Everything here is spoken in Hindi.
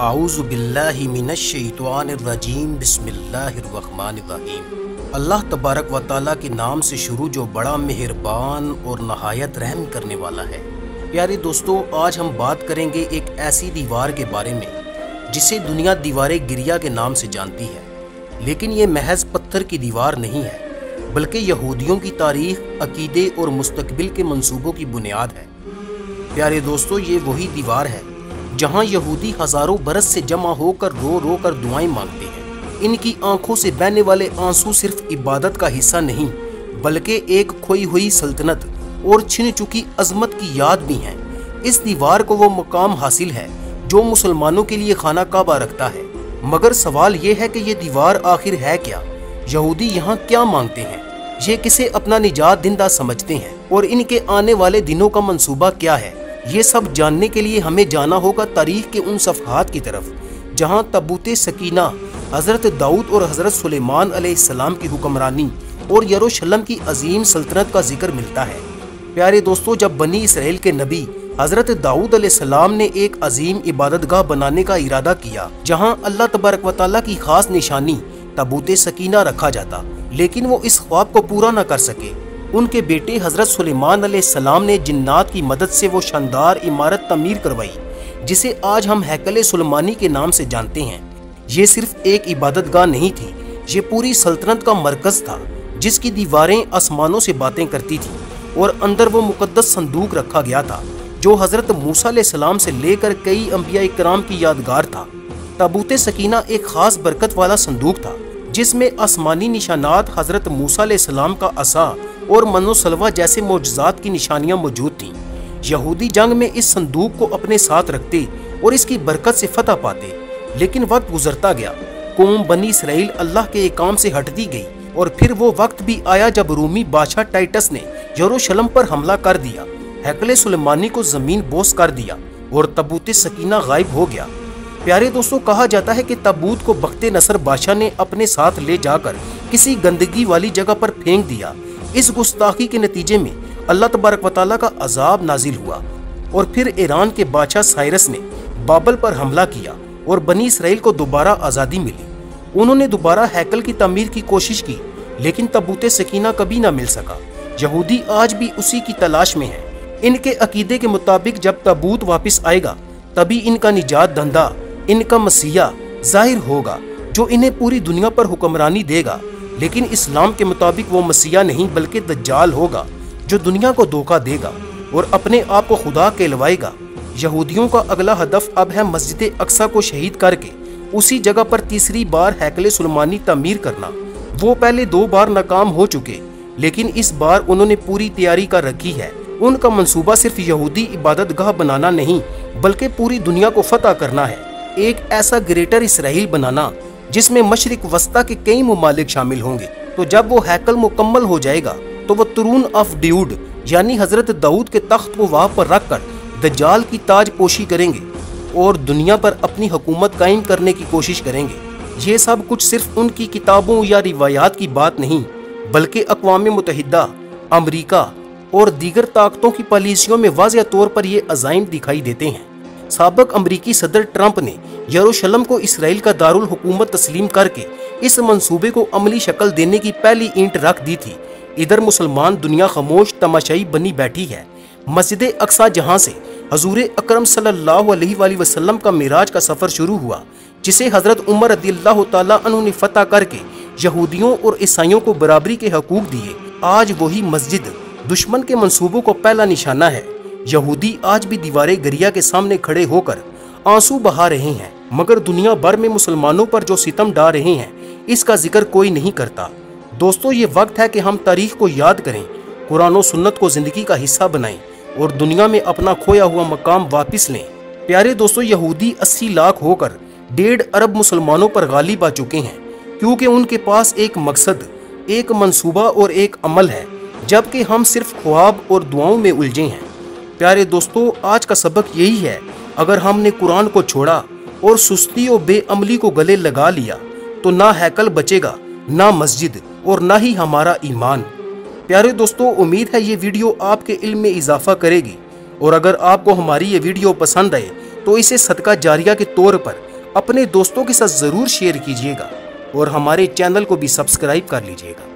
आऊज़ु बिल्लाहि मिनश्शैतानिर्रजीम बिस्मिल्लाहिर्रहमानिर्रहीम। अल्लाह तबारक व तआला के नाम से शुरू जो बड़ा मेहरबान और नहायत रहम करने वाला है। प्यारे दोस्तों, आज हम बात करेंगे एक ऐसी दीवार के बारे में जिसे दुनिया दीवार गिरिया के नाम से जानती है, लेकिन ये महज पत्थर की दीवार नहीं है, बल्कि यहूदियों की तारीख, अकीदे और मुस्तकबिल के मंसूबों की बुनियाद है। प्यारे दोस्तों, ये वही दीवार है जहाँ यहूदी हजारों बरस से जमा होकर रो रो कर दुआएं मांगते हैं। इनकी आंखों से बहने वाले आंसू सिर्फ इबादत का हिस्सा नहीं, बल्कि एक खोई हुई सल्तनत और छिन चुकी अजमत की याद भी है। इस दीवार को वो मुकाम हासिल है जो मुसलमानों के लिए खाना काबा रखता है। मगर सवाल ये है कि ये दीवार आखिर है क्या? यहूदी यहाँ क्या मांगते हैं? ये किसे अपना निजात दिंदा समझते हैं और इनके आने वाले दिनों का मंसूबा क्या है? ये सब जानने के लिए हमें जाना होगा तारीख के उन सफ़हात की तरफ जहाँ तबूते सकीना, हज़रत दाऊद और हज़रत सुलेमान अलैहिस्सलाम की हुक्मरानी और यरूशलेम की अजीम सल्तनत का जिक्र मिलता है। प्यारे दोस्तों, जब बनी इसराइल के नबी हज़रत दाऊद अलैहिस्सलाम ने एक अजीम इबादतगाह बनाने का इरादा किया जहाँ अल्लाह तबारक व तआला की खास निशानी तबूते सकीना रखा जाता, लेकिन वो इस ख्वाब को पूरा न कर सके। उनके बेटे हज़रत सुलेमान अलैहिस्सलाम ने जिन्नात की मदद से वो शानदार इमारत तमीर करवाई जिसे आज हम हैकल सुलेमानी के नाम से जानते हैं। ये सिर्फ एक इबादतगाह नहीं थी, ये पूरी सल्तनत का मरकज़ था जिसकी दीवारें आसमानों से बातें करती थी और अंदर वो मुकद्दस संदूक रखा गया था जो हज़रत मूसा अलैहिस्सलाम से लेकर कई अंबिया इकराम की यादगार था। तबूते सकीना एक खास बरकत वाला संदूक था जिसमें आसमानी निशानात, हज़रत मूसा अलैहिस्सलाम का असा और मनो सलवा जैसे मौजज़ात की निशानियां मौजूद थीं। यहूदी जंग में इस संदूक को अपने साथ रखते और इसकी बरकत से फतह पाते, लेकिन वक्त गुजरता गया। कौम बनी इसराइल अल्लाह के एकाम से हटती गई और फिर वो वक्त भी आया जब रूमी बादशाह टाइटस ने यरूशलेम पर हमला कर दिया, हैकल सुलेमानी को जमीन बोस कर दिया और तबूते सकीना गायब हो गया। प्यारे दोस्तों, कहा जाता है कि तबूत को बख्ते नसर बादशाह ने अपने साथ ले जाकर किसी गंदगी वाली जगह पर फेंक दिया। इस गुस्ताखी के नतीजे में अल्लाह तबारक व तआला का अजाब नाजिल हुआ और फिर ईरान के बादशाह साइरस ने बाबल पर हमला किया और बनी इसराइल को दोबारा आज़ादी मिली। उन्होंने दोबारा हैकल की तमीर की कोशिश की, लेकिन तबूते सकीना कभी ना मिल सका। यहूदी आज भी उसी की तलाश में है। इनके अकीदे के मुताबिक जब तबूत वापस आएगा तभी इनका निजात दंदा, इनका मसीहा जाहिर होगा जो इन्हें पूरी दुनिया पर हुक्मरानी देगा। लेकिन इस्लाम के मुताबिक वो मसीहा नहीं बल्कि दज्जाल होगा जो दुनिया को धोखा देगा और अपने आप को खुदा कहलवाएगा। यहूदियों का अगला हदफ अब है मस्जिद अक्सा को शहीद करके उसी जगह पर तीसरी बार हैकल सुलेमानी तमीर करना। वो पहले 2 बार नाकाम हो चुके, लेकिन इस बार उन्होंने पूरी तैयारी कर रखी है। उनका मंसूबा सिर्फ यहूदी इबादतगाह बनाना नहीं बल्कि पूरी दुनिया को फतह करना है। एक ऐसा ग्रेटर इसराइल बनाना जिसमें मशरिक वस्ता के कई ममालिक शामिल होंगे। तो जब वो हैकल मुकम्मल हो जाएगा तो वो तुरून ऑफ ड्यूड यानी हजरत दाऊद के तख्त को वहाँ पर रखकर दज्जाल की ताज पोशी करेंगे और दुनिया पर अपनी हुकूमत कायम करने की कोशिश करेंगे। ये सब कुछ सिर्फ उनकी किताबों या रिवायात की बात नहीं, बल्कि अक़वाम मुत्तहिदा, अमरीका और दीगर ताकतों की पॉलिसियों में वाज़ेह तौर पर ये अज़ाइम दिखाई देते हैं। साबिक़ अमरीकी सदर ट्रंप ने यरूशलेम को इसराइल का दारुल हुकूमत तस्लीम करके इस मंसूबे को अमली शक्ल देने की पहली ईंट रख दी थी। इधर मुसलमान दुनिया खामोश तमाशाई बनी बैठी है। मस्जिद अक्सा जहां से हजूर अकरम सल्लल्लाहु अलैहि वसल्लम का मिराज का सफ़र शुरू हुआ, जिसे हज़रत उमर रज़ियल्लाहु तआला अन्हु ने फतह करके यहूदियों और ईसाइयों को बराबरी के हकूक दिए, आज वही मस्जिद दुश्मन के मंसूबों को पहला निशाना है। यहूदी आज भी दीवारे गरिया के सामने खड़े होकर आंसू बहा रहे हैं, मगर दुनिया भर में मुसलमानों पर जो सितम ढा रहे हैं इसका जिक्र कोई नहीं करता। दोस्तों, ये वक्त है कि हम तारीख को याद करें, कुरान और सुन्नत को जिंदगी का हिस्सा बनाएं और दुनिया में अपना खोया हुआ मकाम वापस लें। प्यारे दोस्तों, यहूदी 80 लाख होकर 1.5 अरब मुसलमानों पर गालिब आ चुके हैं, क्योंकि उनके पास एक मकसद, एक मंसूबा और एक अमल है, जबकि हम सिर्फ ख्वाब और दुआओं में उलझे हैं। प्यारे दोस्तों, आज का सबक यही है, अगर हमने कुरान को छोड़ा और सुस्ती और बेअमली को गले लगा लिया तो ना हैकल बचेगा, ना मस्जिद और ना ही हमारा ईमान। प्यारे दोस्तों, उम्मीद है ये वीडियो आपके इल्म में इजाफा करेगी और अगर आपको हमारी ये वीडियो पसंद आए तो इसे सदका जारिया के तौर पर अपने दोस्तों के साथ ज़रूर शेयर कीजिएगा और हमारे चैनल को भी सब्सक्राइब कर लीजिएगा।